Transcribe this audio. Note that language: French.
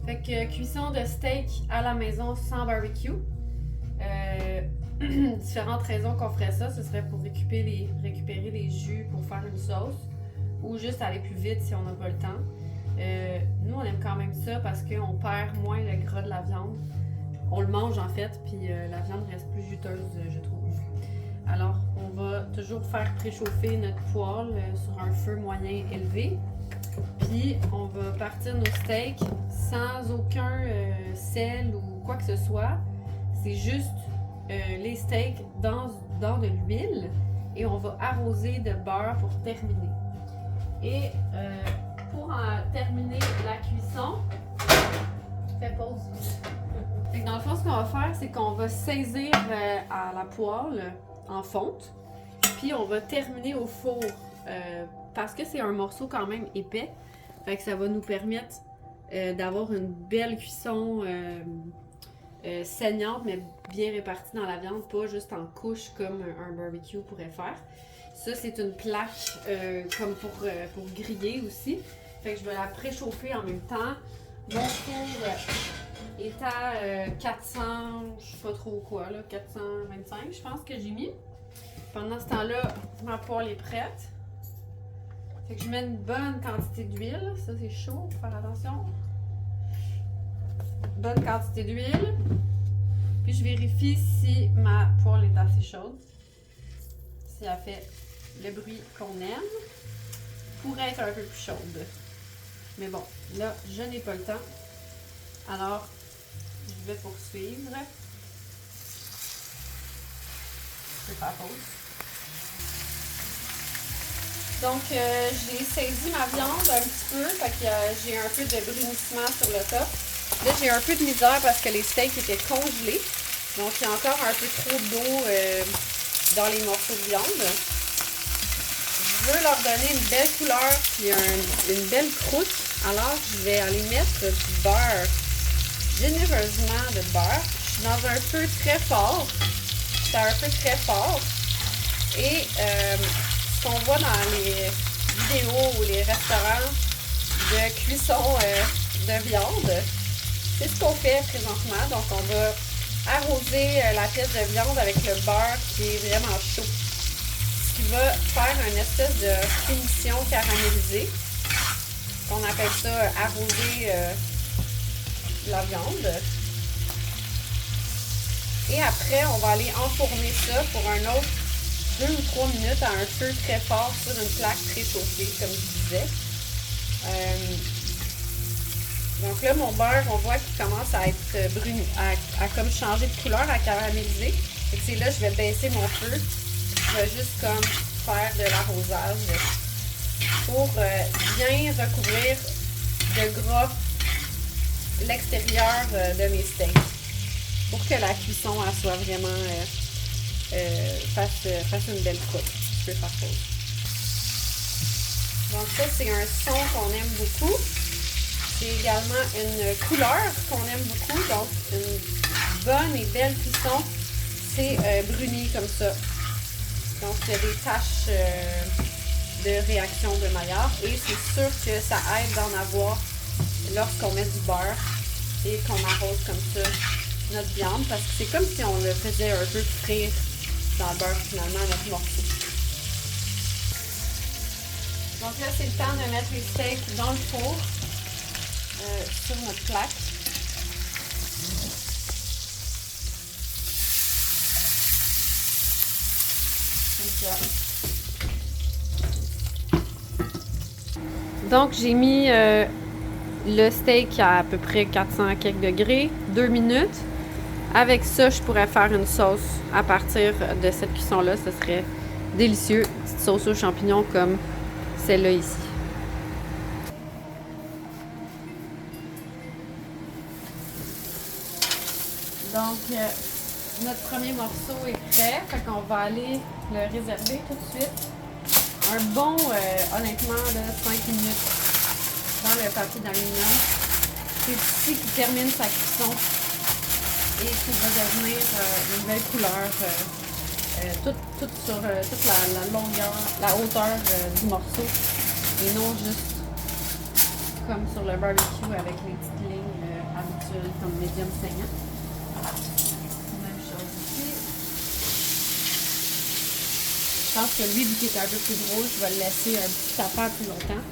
Fait que cuisson de steak à la maison sans barbecue. Différentes raisons qu'on ferait ça, ce serait pour récupérer les jus pour faire une sauce ou juste aller plus vite si on n'a pas le temps. Nous, on aime quand même ça parce qu'on perd moins le gras de la viande. On le mange en fait, puis la viande reste plus juteuse, je trouve. Alors, on va toujours faire préchauffer notre poêle sur un feu moyen élevé. Puis, on va partir nos steaks sans aucun sel ou quoi que ce soit. C'est juste les steaks dans de l'huile et on va arroser de beurre pour terminer. Et pour terminer la cuisson, fais pause. Fait que dans le fond, ce qu'on va faire, c'est qu'on va saisir à la poêle en fonte, puis on va terminer au four parce que c'est un morceau quand même épais. Fait que ça va nous permettre d'avoir une belle cuisson saignante, mais bien répartie dans la viande, pas juste en couches comme un barbecue pourrait faire. Ça, c'est une plaque comme pour griller aussi. Fait que je vais la préchauffer en même temps. Mon four est à 400, je sais pas trop quoi, là, 425, je pense que j'ai mis. Pendant ce temps-là, ma poêle est prête. Fait que je mets une bonne quantité d'huile. Ça, c'est chaud, faut faire attention. Bonne quantité d'huile. Puis je vérifie si ma poêle est assez chaude. Si elle fait le bruit qu'on aime. Pourrait être un peu plus chaude. Mais bon, là, je n'ai pas le temps. Alors, je vais poursuivre. Je vais faire pause. Donc, j'ai saisi ma viande un petit peu, fait que j'ai un peu de brunissement sur le top. Là, j'ai un peu de misère parce que les steaks étaient congelés. Donc, il y a encore un peu trop d'eau dans les morceaux de viande. Je veux leur donner une belle couleur et une belle croûte. Alors, je vais aller mettre du beurre, généreusement de beurre. Je suis dans un feu très fort. C'est un feu très fort. Et ce qu'on voit dans les vidéos ou les restaurants de cuisson de viande, c'est ce qu'on fait présentement. Donc, on va arroser la pièce de viande avec le beurre qui est vraiment chaud. Ce qui va faire une espèce de finition caramélisée. On appelle ça arroser la viande. Et après, on va aller enfourner ça pour un autre 2 ou 3 minutes à un feu très fort sur une plaque préchauffée, comme je disais. Donc là, mon beurre, on voit qu'il commence à être bruni, à comme changer de couleur, à caraméliser. Et c'est là que je vais baisser mon feu. Je vais juste comme faire de l'arrosage pour bien recouvrir de gras l'extérieur de mes steaks. Pour que la cuisson elle soit vraiment fasse une belle croûte. Je peux faire pause. Donc ça, c'est un son qu'on aime beaucoup. C'est également une couleur qu'on aime beaucoup. Donc une bonne et belle cuisson, c'est bruni comme ça. Donc il y a des taches de réaction de Maillard. Et c'est sûr que ça aide d'en avoir lorsqu'on met du beurre et qu'on arrose comme ça notre viande, parce que c'est comme si on le faisait un peu frire dans le beurre finalement, notre morceau. Donc là, c'est le temps de mettre les steaks dans le four, sur notre plaque. Comme ça. Donc j'ai mis le steak à peu près 400 quelques degrés, 2 minutes. Avec ça, je pourrais faire une sauce à partir de cette cuisson-là. Ce serait délicieux. Une petite sauce aux champignons comme celle-là ici. Donc, notre premier morceau est prêt. Fait qu'on va aller le réserver tout de suite. Un bon, honnêtement, là, 5 minutes dans le papier d'aluminium. C'est ici qui termine sa cuisson. Et qui va devenir une belle couleur, toute sur toute la longueur, la hauteur du morceau, et non juste comme sur le barbecue avec les petites lignes habituelles comme médium saignant. Même chose ici. Je pense que lui, vu qu'il est un peu plus gros, je vais le laisser un petit affaire plus longtemps.